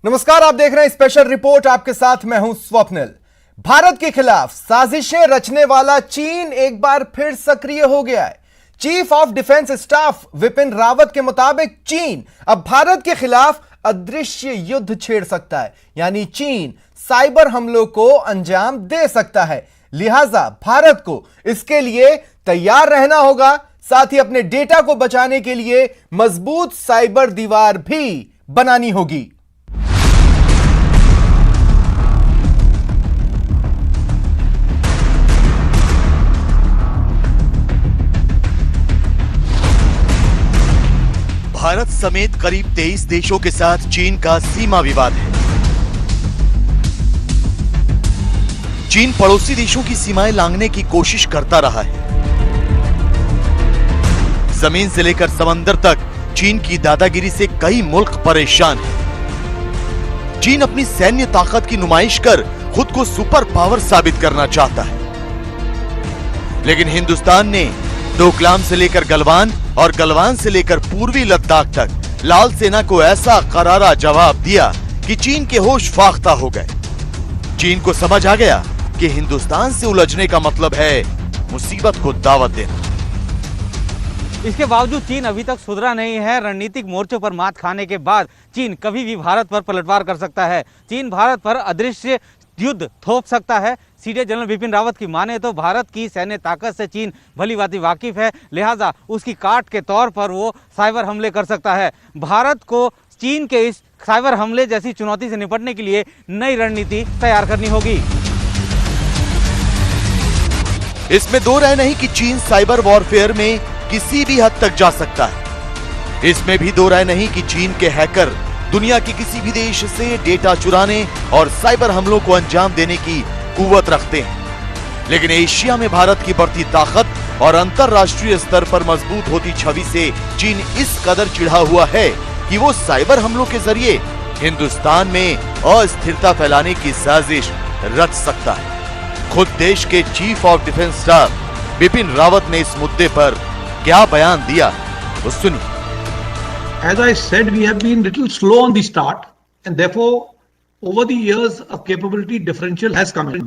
नमस्कार, आप देख रहे हैं स्पेशल रिपोर्ट। आपके साथ मैं हूं स्वप्निल। भारत के खिलाफ साजिशें रचने वाला चीन एक बार फिर सक्रिय हो गया है। Chief of defence staff Vipin Rawat के मुताबिक चीन अब भारत के खिलाफ अदृश्य युद्ध छेड़ सकता है, यानी चीन साइबर हमलों को अंजाम दे सकता है। लिहाजा भारत को इसके लिए तैयार रहना होगा, साथ ही अपने डेटा को बचाने के लिए मजबूत साइबर दीवार भी बनानी होगी। भारत समेत करीब 23 देशों के साथ चीन का सीमा विवाद है। चीन पड़ोसी देशों की सीमाएं लांघने की कोशिश करता रहा है। जमीन से लेकर समंदर तक चीन की दादागिरी से कई मुल्क परेशान हैं। चीन अपनी सैन्य ताकत की नुमाइश कर खुद को सुपर पावर साबित करना चाहता है, लेकिन हिंदुस्तान ने डोकलाम से लेकर गलवान और गलवान से लेकर पूर्वी लद्दाख तक लाल सेना को ऐसा करारा जवाब दिया कि चीन के होश फाख्ता हो गए। चीन को समझ आ गया कि हिंदुस्तान से उलझने का मतलब है मुसीबत को दावत देना। इसके बावजूद चीन अभी तक सुधरा नहीं है। रणनीतिक मोर्चों पर मात खाने के बाद चीन कभी भी भारत पर पलटवार कर सकता है। चीन भारत पर अदृश्य युद्ध थोप सकता है। सीडीएस जनरल विपिन रावत की माने तो भारत की सैन्य ताकत से चीन भलीभांति वाकिफ है, लिहाजा उसकी काट के तौर पर वो साइबर हमले कर सकता है। भारत को चीन के इस साइबर हमले जैसी चुनौती से निपटने के लिए नई रणनीति तैयार करनी होगी। इसमें दो राय नहीं कि चीन साइबर वॉरफेयर में किसी भी हद तक जा सकता है। इसमें भी दो राय नहीं कि चीन के हैकर दुनिया के किसी भी देश से डेटा चुराने और साइबर हमलों को अंजाम देने की कुवत रखते हैं। लेकिन एशिया में भारत की बढ़ती ताकत और अंतरराष्ट्रीय स्तर पर मजबूत होती छवि से चीन इस कदर चिढ़ा हुआ है कि वो साइबर हमलों के जरिए हिंदुस्तान में अस्थिरता फैलाने की साजिश रच सकता है। खुद देश के chief of defence staff Vipin Rawat ने इस मुद्दे पर क्या बयान दिया, वो सुनिए। As I said, we have been little slow on the start, and therefore, over the years, a capability differential has come in.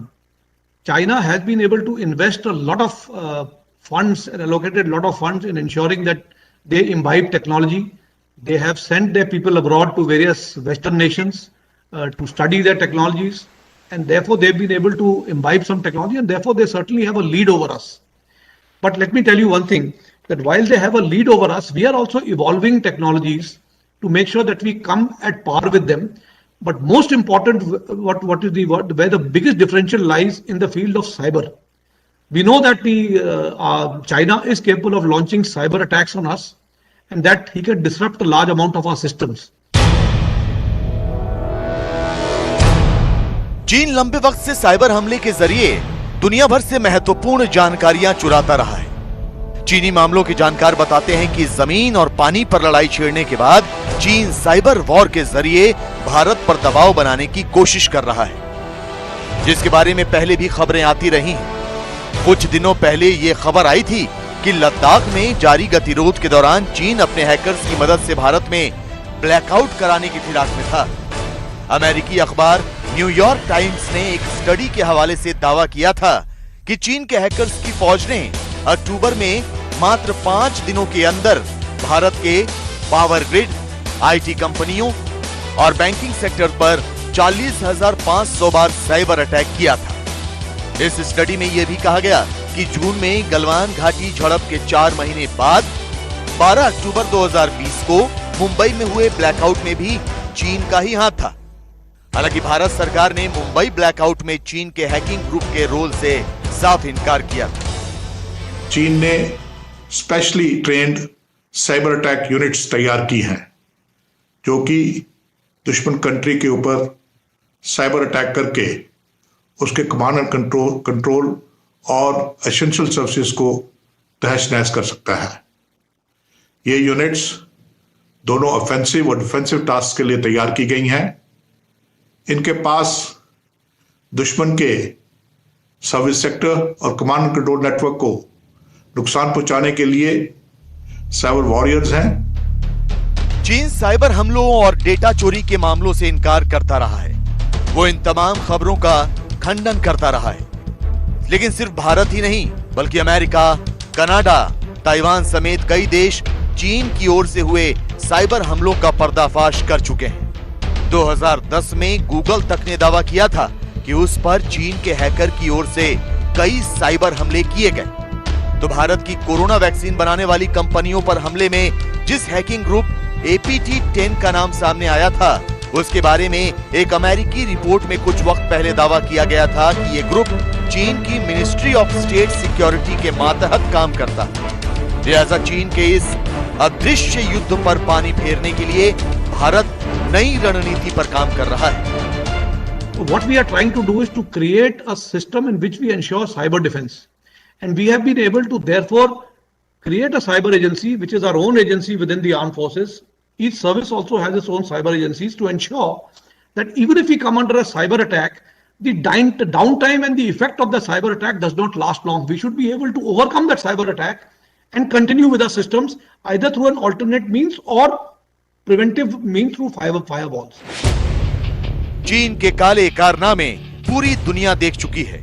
China has been able to invest a lot of funds and allocated a lot of funds in ensuring that they imbibe technology. They have sent their people abroad to various Western nations to study their technologies, and therefore they've been able to imbibe some technology, and therefore they certainly have a lead over us. But let me tell you one thing, that while they have a lead over us, we are also evolving technologies to make sure that we come at par with them. But most important, where the biggest differential lies in the field of cyber. We know that China is capable of launching cyber attacks on us, and that he can disrupt a large amount of our systems. चीन लंबे वक्त से cyber हमले के जरिए दुनिया भर से महत्वपूर्ण जानकारियां चुराता रहा है। चीनी मामलों के जानकार बताते हैं कि जमीन और पानी पर लड़ाई छेड़ने के बाद चीन साइबर वॉर के जरिए भारत पर दबाव बनाने की कोशिश कर रहा है, जिसके बारे में पहले भी खबरें आती रही हैं। कुछ दिनों पहले यह खबर आई थी कि लद्दाख में जारी गतिरोध के दौरान चीन अपने हैकर्स की मदद से भारत में ब्लैकआउट कराने की फिराक में था। अमेरिकी अखबार न्यूयॉर्क टाइम्स ने एक स्टडी के हवाले से दावा किया था कि चीन के हैकर्स की फौज ने अक्टूबर में मात्र 5 दिनों के अंदर भारत के पावर ग्रिड, आईटी कंपनियों और बैंकिंग सेक्टर पर 40,500 बार साइबर अटैक किया था। इस स्टडी में यह भी कहा गया कि जून में गलवान घाटी झड़प के 4 महीने बाद 12 अक्टूबर 2020 को मुंबई में हुए ब्लैकआउट में भी चीन का ही हाथ था। हालांकि भारत सरकार ने मुंबई ब्लैकआउट में चीन के हैकिंग ग्रुप के रोल से साफ इनकार किया। चीन ने specially trained cyber attack units तैयार की हैं, जो कि दुश्मन कंट्री के ऊपर साइबर अटैक करके उसके कमांड एंड कंट्रोल और एसेंशियल सर्विसेज को तहस नहस कर सकता है। ये यूनिट्स दोनों ऑफेंसिव और डिफेंसिव टास्क के लिए तैयार की गई हैं। इनके पास दुश्मन के सर्विस सेक्टर और कमांड एंड कंट्रोल नेटवर्क को नुकसान पहुंचाने के लिए साइबर वॉरियर्स हैं। चीन साइबर हमलों और डेटा चोरी के मामलों से इनकार करता रहा है। वो इन तमाम खबरों का खंडन करता रहा है। लेकिन सिर्फ भारत ही नहीं बल्कि अमेरिका, कनाडा, ताइवान समेत कई देश चीन की ओर से हुए साइबर हमलों का पर्दाफाश कर चुके हैं। 2010 में गूगल तक ने दावा किया था कि उस पर चीन के हैकर की ओर से कई साइबर हमले किए गए। तो भारत की कोरोना वैक्सीन बनाने वाली कंपनियों पर हमले में जिस हैकिंग ग्रुप APT10 का नाम सामने आया था, उसके बारे में एक अमेरिकी रिपोर्ट में कुछ वक्त पहले दावा किया गया था कि ये ग्रुप चीन की मिनिस्ट्री ऑफ स्टेट सिक्योरिटी के मातहत काम करता है। लिहाजा चीन के इस अदृश्य युद्ध पर पानी फेरने के लिए भारत नई रणनीति पर काम कर रहा है। What we are trying to do is to create a system in which we ensure cyber defense. And we have been able to therefore create a cyber agency, which is our own agency within the armed forces. Each service also has its own cyber agencies to ensure that even if we come under a cyber attack, the downtime and the effect of the cyber attack does not last long. We should be able to overcome that cyber attack and continue with our systems either through an alternate means or preventive means through firewalls. चीन के काले कारनामे पूरी दुनिया देख चुकी है।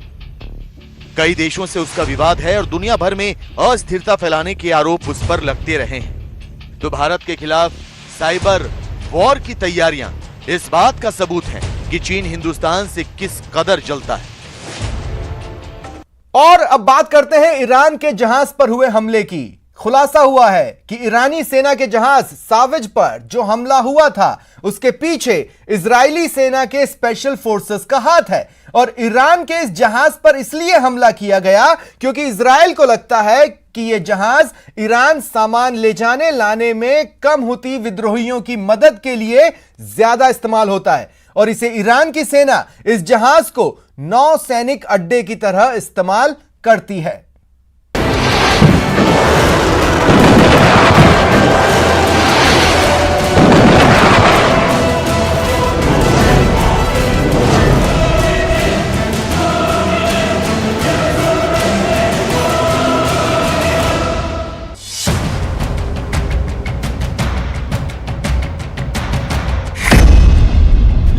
कई देशों से उसका विवाद है और दुनिया भर में अस्थिरता फैलाने के आरोप उस पर लगते रहे हैं। तो भारत के खिलाफ साइबर वॉर की तैयारियां इस बात का सबूत है कि चीन हिंदुस्तान से किस कदर जलता है। और अब बात करते हैं ईरान के जहाज पर हुए हमले की। खुलासा हुआ है कि ईरानी सेना के जहाज साविज पर जो हमला हुआ था उसके पीछे इजरायली सेना के स्पेशल फोर्सेस का हाथ है और ईरान के इस जहाज पर इसलिए हमला किया गया क्योंकि इजराइल को लगता है कि यह जहाज ईरान सामान ले जाने लाने में कम हुती विद्रोहियों की मदद के लिए ज्यादा इस्तेमाल होता है और इसे ईरान की सेना इस जहाज को नौसैनिक अड्डे की तरह इस्तेमाल करती है।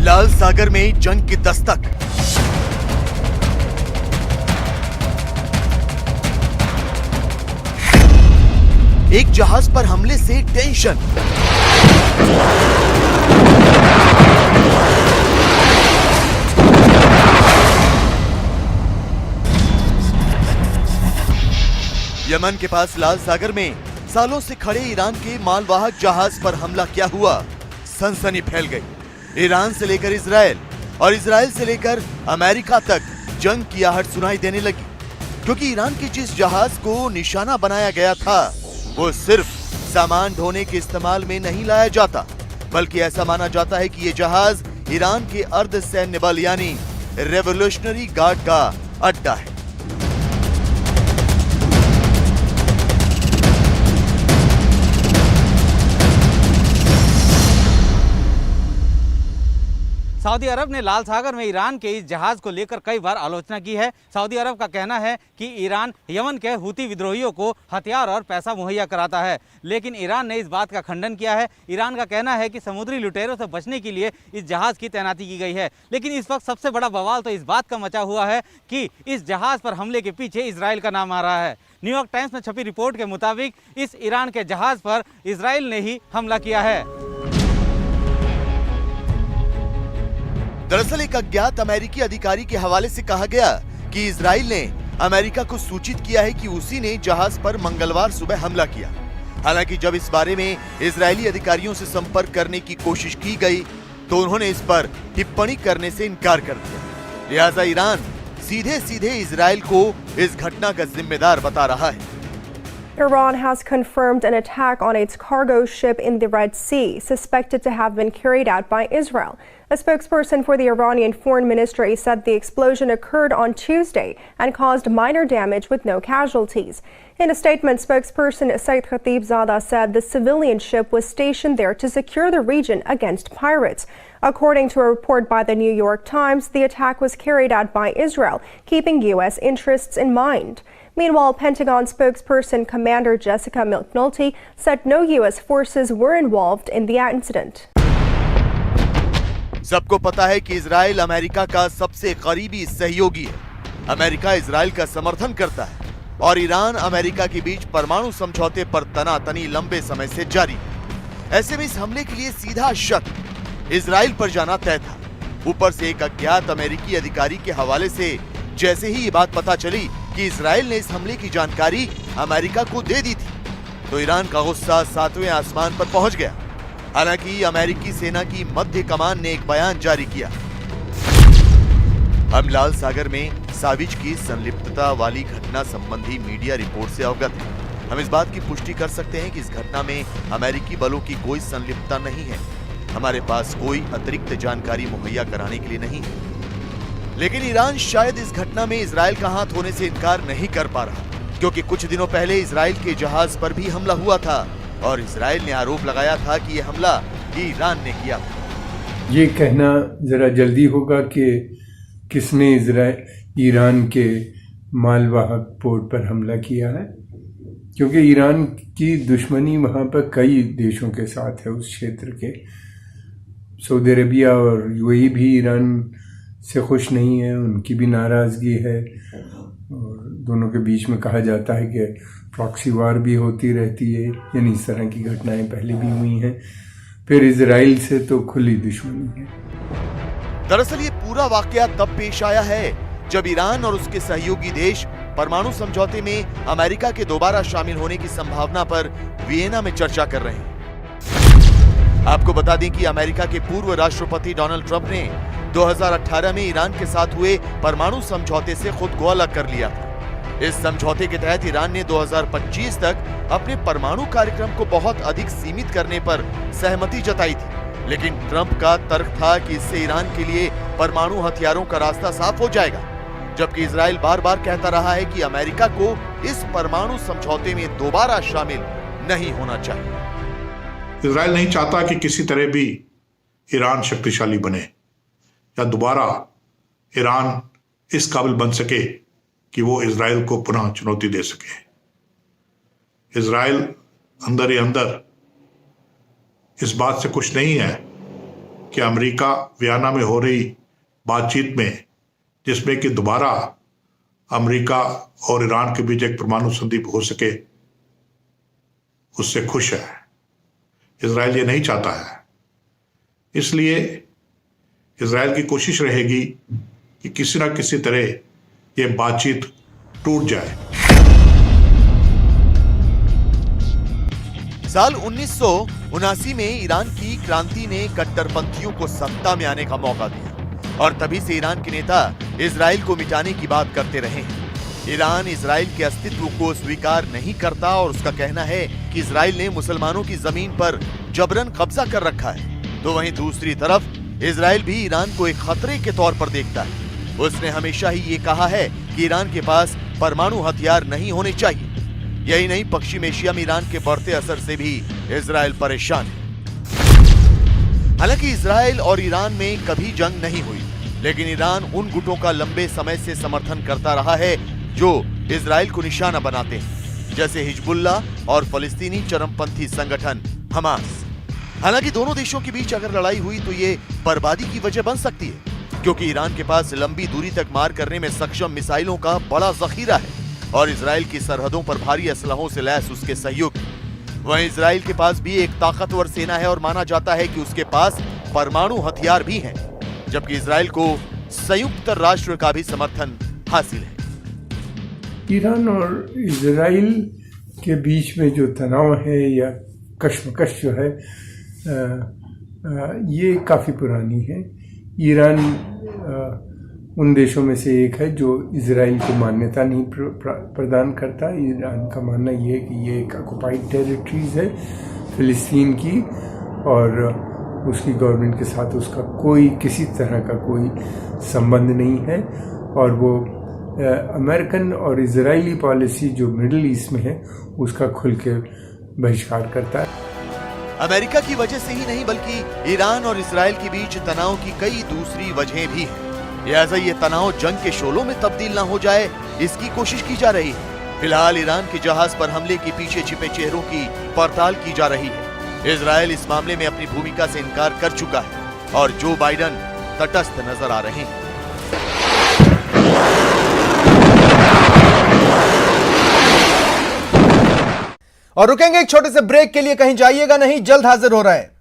लाल सागर में जंग की दस्तक। एक जहाज पर हमले से टेंशन। यमन के पास लाल सागर में सालों से खड़े ईरान के मालवाहक जहाज पर हमला क्या हुआ, सनसनी फैल गई। ईरान से लेकर इजराइल और इजराइल से लेकर अमेरिका तक जंग की आहट सुनाई देने लगी क्योंकि ईरान के जिस जहाज को निशाना बनाया गया था वो सिर्फ सामान ढोने के इस्तेमाल में नहीं लाया जाता बल्कि ऐसा माना जाता है कि ये जहाज ईरान के अर्ध सैन्य बल यानी रेवोल्यूशनरी गार्ड का अड्डा है। सऊदी अरब ने लाल सागर में ईरान के इस जहाज को लेकर कई बार आलोचना की है। सऊदी अरब का कहना है कि ईरान यमन के हूती विद्रोहियों को हथियार और पैसा मुहैया कराता है, लेकिन ईरान ने इस बात का खंडन किया है। ईरान का कहना है कि समुद्री लुटेरों से बचने के लिए इस जहाज की तैनाती की गई है। लेकिन इस वक्त सबसे बड़ा बवाल तो इस बात का मचा हुआ है कि इस जहाज पर हमले के पीछे इजराइल का नाम आ रहा है। न्यूयॉर्क टाइम्स में छपी रिपोर्ट के मुताबिक इस ईरान के जहाज पर इजराइल ने ही हमला किया है। दरअसल एक अज्ञात अमेरिकी अधिकारी के हवाले से कहा गया कि इजराइल ने अमेरिका को सूचित किया है कि उसी ने जहाज पर मंगलवार सुबह हमला किया। हालांकि जब इस बारे में इजरायली अधिकारियों से संपर्क करने की कोशिश की गई तो उन्होंने इस पर टिप्पणी करने से इनकार कर दिया। लिहाजा ईरान सीधे सीधे इजराइल को इस घटना का जिम्मेदार बता रहा है। Iran has confirmed an attack on its cargo ship in the Red Sea, suspected to have been carried out by Israel. A spokesperson for the Iranian Foreign Ministry said the explosion occurred on Tuesday and caused minor damage with no casualties. In a statement, spokesperson Saeed Khatibzadeh said the civilian ship was stationed there to secure the region against pirates. According to a report by the New York Times, the attack was carried out by Israel, keeping U.S. interests in mind. Meanwhile, Pentagon spokesperson Commander Jessica McNulty said no U.S. forces were involved in the incident. सबको पता है कि Israel America का सबसे करीबी सहयोगी है। America Israel का समर्थन करता है और ईरान अमेरिका के बीच परमाणु समझौते पर तनातनी लंबे समय से जारी है। ऐसे में इस हमले के लिए सीधा शक इजराइल पर जाना तय था। ऊपर से एक अज्ञात अमेरिकी अधिकारी के हवाले से जैसे ही ये बात पता चली कि इजराइल ने इस हमले की जानकारी अमेरिका को दे दी थी, तो ईरान का गुस्सा 7वें आसमान पर पहुंच गया। हालांकि अमेरिकी सेना की मध्य कमान ने एक बयान जारी किया। हम लाल सागर में साविज की संलिप्तता वाली घटना संबंधी मीडिया रिपोर्ट से अवगत हैं। हम इस बात की पुष्टि कर सकते हैं कि इस घटना में अमेरिकी बलों की कोई संलिप्तता नहीं है। हमारे पास कोई अतिरिक्त जानकारी मुहैया कराने के लिए नहीं है। लेकिन ईरान शायद इस घटना में इजराइल का हाथ होने से इनकार नहीं कर पा रहा, क्योंकि कुछ दिनों पहले इजराइल के जहाज पर भी हमला हुआ था और इजराइल ने आरोप लगाया था कि यह हमला ईरान ने किया। ये कहना जरा जल्दी होगा कि किसने ईरान के मालवाहक पोर्ट पर हमला किया है, क्योंकि ईरान की दुश्मनी वहाँ पर कई देशों के साथ है। उस क्षेत्र के सऊदी अरबिया और यूएई भी ईरान से खुश नहीं है, उनकी भी नाराज़गी है और दोनों के बीच में कहा जाता है कि प्रॉक्सी वार भी होती रहती है, यानी इस तरह की घटनाएं पहले भी हुई हैं। फिर इजराइल से तो खुली दुश्मनी है। दरअसल ये पूरा वाकया तब पेश आया है जब ईरान और उसके सहयोगी देश परमाणु समझौते में अमेरिका के दोबारा शामिल होने की संभावना पर वियना में चर्चा कर रहे हैं। आपको बता दें कि अमेरिका के पूर्व राष्ट्रपति डोनाल्ड ट्रंप ने 2018 में ईरान के साथ हुए परमाणु समझौते से खुद को अलग कर लिया था। इस समझौते के तहत ईरान ने 2025 तक अपने परमाणु कार्यक्रम को बहुत अधिक सीमित करने पर सहमति जताई थी, लेकिन ट्रंप का तर्क था कि इससे ईरान के लिए परमाणु हथियारों का रास्ता साफ हो जाएगा, जबकि इजराइल बार बार कहता रहा है कि अमेरिका को इस परमाणु समझौते में दोबारा शामिल नहीं होना चाहिए। इजराइल नहीं चाहता कि किसी तरह भी ईरान शक्तिशाली बने या दोबारा ईरान इस काबिल बन सके कि वो इजराइल को पुनः चुनौती दे सके। इजराइल अंदर ही अंदर इस बात से खुश नहीं है कि अमेरिका वियना में हो रही बातचीत में, जिसमें कि दोबारा अमेरिका और ईरान के बीच एक परमाणु संधि हो सके, उससे खुश है। इजराइल ये नहीं चाहता है, इसलिए इजराइल की कोशिश रहेगी कि किसी ना किसी तरह ये बातचीत टूट जाए। साल 1979 में ईरान की क्रांति ने कट्टरपंथियों को सत्ता में आने का मौका दिया और तभी से ईरान के नेता इजराइल को मिटाने की बात करते रहे हैं। ईरान इजराइल के अस्तित्व को स्वीकार नहीं करता और उसका कहना है कि इजराइल ने मुसलमानों की जमीन पर जबरन कब्जा कर रखा है। तो वहीं दूसरी तरफ इजराइल भी ईरान को एक खतरे के तौर पर देखता है। उसने हमेशा ही ये कहा है कि ईरान के पास परमाणु हथियार नहीं होने चाहिए। यही नहीं, पश्चिम एशिया में ईरान के बढ़ते असर से भी इजराइल परेशान है। हालांकि इजराइल और ईरान में कभी जंग नहीं हुई, लेकिन ईरान उन गुटों का लंबे समय से समर्थन करता रहा है जो इजराइल को निशाना बनाते हैं, जैसे हिजबुल्लाह और फलस्तीनी चरमपंथी संगठन हमास। हालांकि दोनों देशों के बीच अगर लड़ाई हुई तो ये बर्बादी की वजह बन सकती है, क्योंकि ईरान के पास लंबी दूरी तक मार करने में सक्षम मिसाइलों का बड़ा जखीरा है और इजराइल की सरहदों पर भारी असलहों से लैस उसके सहयोगी। वहीं इजराइल के पास भी एक ताकतवर सेना है और माना जाता है कि उसके पास परमाणु हथियार भी हैं, जबकि इजराइल को संयुक्त राष्ट्र का भी समर्थन हासिल है। ईरान और इजराइल के बीच में जो तनाव है या कश्मकश जो है ये काफ़ी पुरानी है। ईरान उन देशों में से एक है जो इजराइल को मान्यता नहीं प्रदान करता। ईरान का मानना ये है कि ये एक ऑक्युपाइड टेरिटरीज है फिलिस्तीन की और उसकी गवर्नमेंट के साथ उसका कोई किसी तरह का कोई संबंध नहीं है और वो अमेरिकन और इजरायली पॉलिसी जो मिडिल ईस्ट में है उसका खुल के बहिष्कार करता है। अमेरिका की वजह से ही नहीं बल्कि ईरान और इजराइल के बीच तनाव की कई दूसरी वजहें भी हैं। लिहाजा ये तनाव जंग के शोलों में तब्दील ना हो जाए, इसकी कोशिश की जा रही है। फिलहाल ईरान के जहाज पर हमले के पीछे छिपे चेहरों की पड़ताल की जा रही है। इजरायल इस मामले में अपनी भूमिका से इनकार कर चुका है और जो बाइडन तटस्थ नजर आ रहे हैं। और रुकेंगे एक छोटे से ब्रेक के लिए, कहीं जाइएगा नहीं, जल्द हाजिर हो रहे हैं।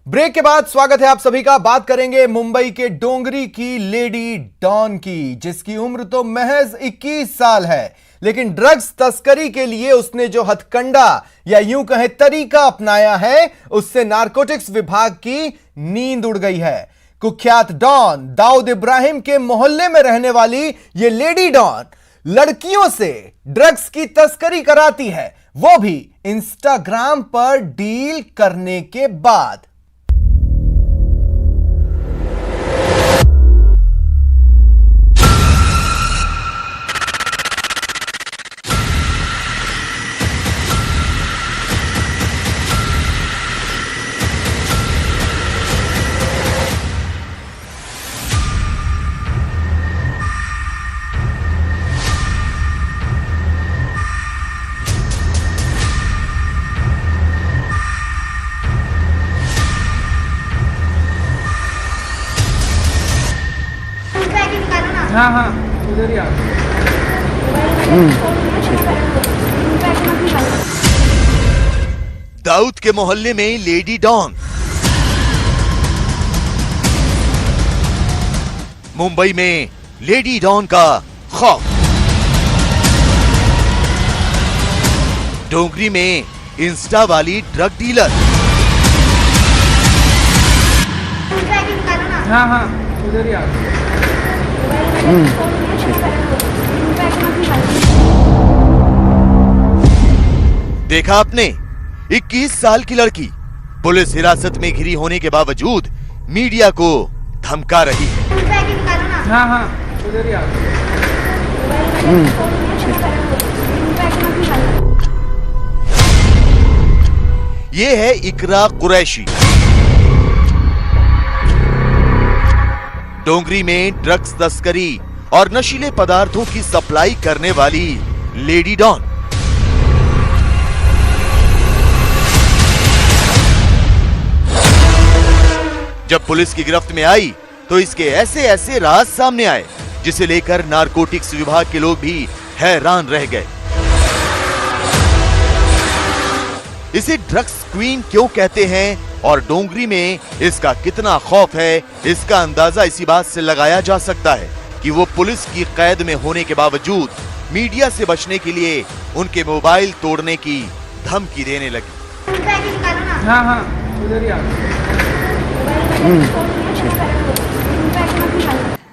ब्रेक के बाद स्वागत है आप सभी का। बात करेंगे मुंबई के डोंगरी की लेडी डॉन की, जिसकी उम्र तो महज 21 साल है, लेकिन ड्रग्स तस्करी के लिए उसने जो हथकंडा या यूं कहें तरीका अपनाया है, उससे नारकोटिक्स विभाग की नींद उड़ गई है। कुख्यात डॉन दाऊद इब्राहिम के मोहल्ले में रहने वाली ये लेडी डॉन लड़कियों से ड्रग्स की तस्करी कराती है, वो भी इंस्टाग्राम पर डील करने के बाद। हाँ हाँ उधर ही आ। दाऊद के मोहल्ले में लेडी डॉन। मुंबई में लेडी डॉन का खौफ। डोंगरी में इंस्टा वाली ड्रग डीलर। हाँ हाँ उधर ही आ। देखा आपने, 21 साल की लड़की पुलिस हिरासत में घिरी होने के बावजूद मीडिया को धमका रही है। हाँ हाँ उधर ही आ। ये है इकरा कुरैशी। डोंगरी में ड्रग्स तस्करी और नशीले पदार्थों की सप्लाई करने वाली लेडी डॉन। जब पुलिस की गिरफ्त में आई तो इसके ऐसे ऐसे राज सामने आए जिसे लेकर नारकोटिक्स विभाग के लोग भी हैरान रह गए। इसे ड्रग्स क्वीन क्यों कहते हैं और डोंगरी में इसका कितना खौफ है, इसका अंदाजा इसी बात से लगाया जा सकता है कि वो पुलिस की कैद में होने के बावजूद मीडिया से बचने के लिए उनके मोबाइल तोड़ने की धमकी देने लगी। हाँ हाँ उधर ही आ।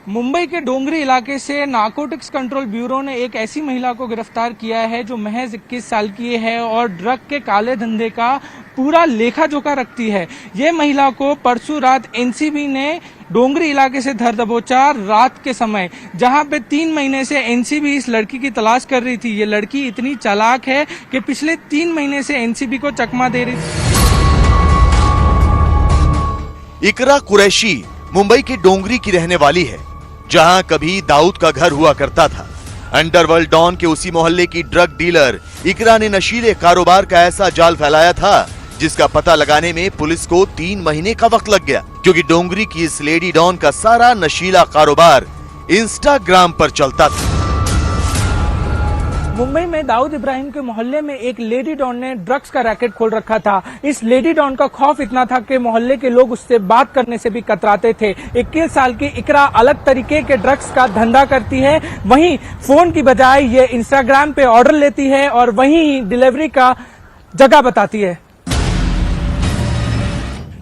मुंबई के डोंगरी इलाके से नारकोटिक्स कंट्रोल ब्यूरो ने एक ऐसी महिला को गिरफ्तार किया है जो महज 21 साल की है और ड्रग के काले धंधे का पूरा लेखा जोखा रखती है। ये महिला को परसों रात एनसीबी ने डोंगरी इलाके से धर दबोचा रात के समय, जहां पे 3 महीने से एनसीबी इस लड़की की तलाश कर रही थी। ये लड़की इतनी चालाक है कि पिछले 3 महीने से एनसीबी को चकमा दे रही थी। इकरा कुरैशी मुंबई के डोंगरी की रहने वाली है, जहां कभी दाऊद का घर हुआ करता था। अंडरवर्ल्ड डॉन के उसी मोहल्ले की ड्रग डीलर इकरा ने नशीले कारोबार का ऐसा जाल फैलाया था जिसका पता लगाने में पुलिस को 3 महीने का वक्त लग गया, क्योंकि डोंगरी की इस लेडी डॉन का सारा नशीला कारोबार इंस्टाग्राम पर चलता था। मुंबई में दाऊद इब्राहिम के मोहल्ले में एक लेडी डॉन ने ड्रग्स का रैकेट खोल रखा था। इस लेडी डॉन का खौफ इतना था कि मोहल्ले के लोग उससे बात करने से भी कतराते थे। 21 साल की इकरा अलग तरीके के ड्रग्स का धंधा करती है, वहीं फोन की बजाय ये इंस्टाग्राम पे ऑर्डर लेती है और वहीं डिलीवरी का जगह बताती है।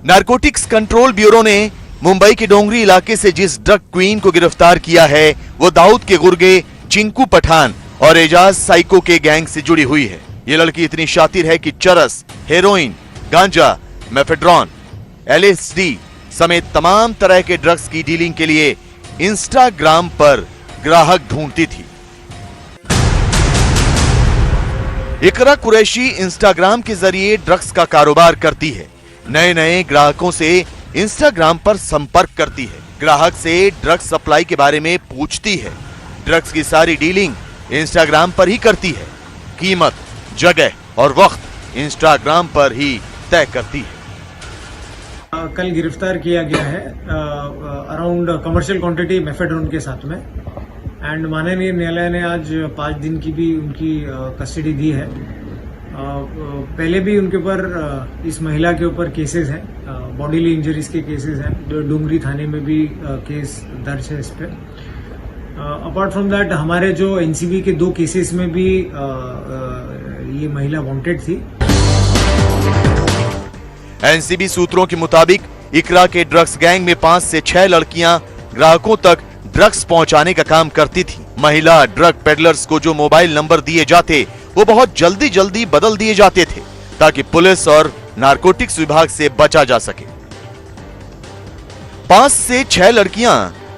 नारकोटिक्स कंट्रोल ब्यूरो ने मुंबई के डोंगरी इलाके से जिस ड्रग क्वीन को गिरफ्तार किया है वो दाऊद के गुर्गे चिंकू पठान और एजाज साइको के गैंग से जुड़ी हुई है। ये लड़की इतनी शातिर है कि चरस, हेरोइन, गांजा, मेफेड्रॉन, एलएसडी समेत तमाम तरह के ड्रग्स की डीलिंग के लिए इंस्टाग्राम पर ग्राहक ढूंढती थी। इकरा कुरैशी इंस्टाग्राम के जरिए ड्रग्स का कारोबार करती है। नए नए ग्राहकों से इंस्टाग्राम पर संपर्क करती है, ग्राहक से ड्रग्स सप्लाई के बारे में पूछती है। ड्रग्स की सारी डीलिंग इंस्टाग्राम पर ही करती है। कीमत, जगह और वक्त इंस्टाग्राम पर ही तय करती है। कल गिरफ्तार किया गया है अराउंड कमर्शियल क्वांटिटी मेफेड्रोन के साथ में, एंड माननीय न्यायालय ने आज 5 दिन की भी उनकी कस्टडी दी है। पहले भी उनके ऊपर इस महिला के ऊपर केसेस हैं, बॉडीली इंजरीज के केसेस हैं, डोंगरी थाने में भी केस दर्ज है इस पे। अपार्ट फ्रॉम दैट हमारे जो एनसीबी के 2 केसेस में भी ये महिला वांटेड थी। एनसीबी सूत्रों के मुताबिक इकरा के ड्रग्स गैंग में 5 से 6 लड़कियां ग्राहकों तक ड्रग्स पहुंचाने का काम करती थी। महिला ड्रग पेडलर्स को जो मोबाइल नंबर दिए जाते वो बहुत जल्दी बदल दिए जाते थे ताकि पुलिस और नारकोटिक्स विभाग से बचा जा सके। 5 से 6 लड़कियां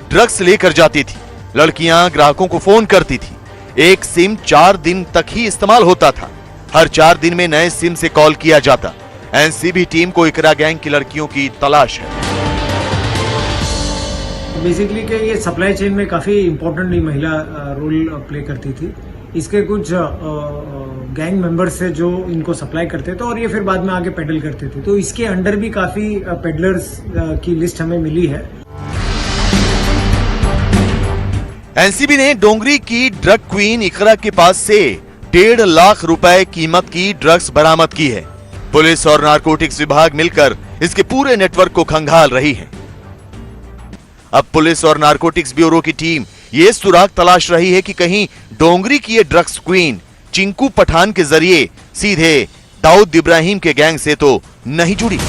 ड्रग्स लेकर जाती थी। लड़कियां ग्राहकों को फोन करती थी। एक सिम 4 दिन तक ही इस्तेमाल होता था। हर 4 दिन में नए सिम से कॉल किया जाता। एनसीबी टीम को इकरा गैंग की लड़कियों की तलाश है। बेसिकली कि ये सप्लाई चेन में काफी इंपॉर्टेंट महिला रोल प्ले करती थी। इसके कुछ गैंग मेंबर्स थे जो इनको सप्लाई करते थे और ये फिर बाद में आगे पेडल करते थे। तो इसके अंडर भी काफी पेडलर्स की लिस्ट हमें मिली है। एनसीबी ने डोंगरी की ड्रग क्वीन इकरा के पास से 1.5 लाख रुपए कीमत की ड्रग्स बरामद की है। पुलिस और नारकोटिक्स विभाग मिलकर इसके पूरे नेटवर्क को खंगाल रही है। अब पुलिस और नारकोटिक्स ब्यूरो की टीम ये सुराग तलाश रही है कि कहीं डोंगरी की ये ड्रग्स क्वीन चिंकू पठान के जरिए सीधे दाऊद इब्राहिम के गैंग से तो नहीं जुड़ी।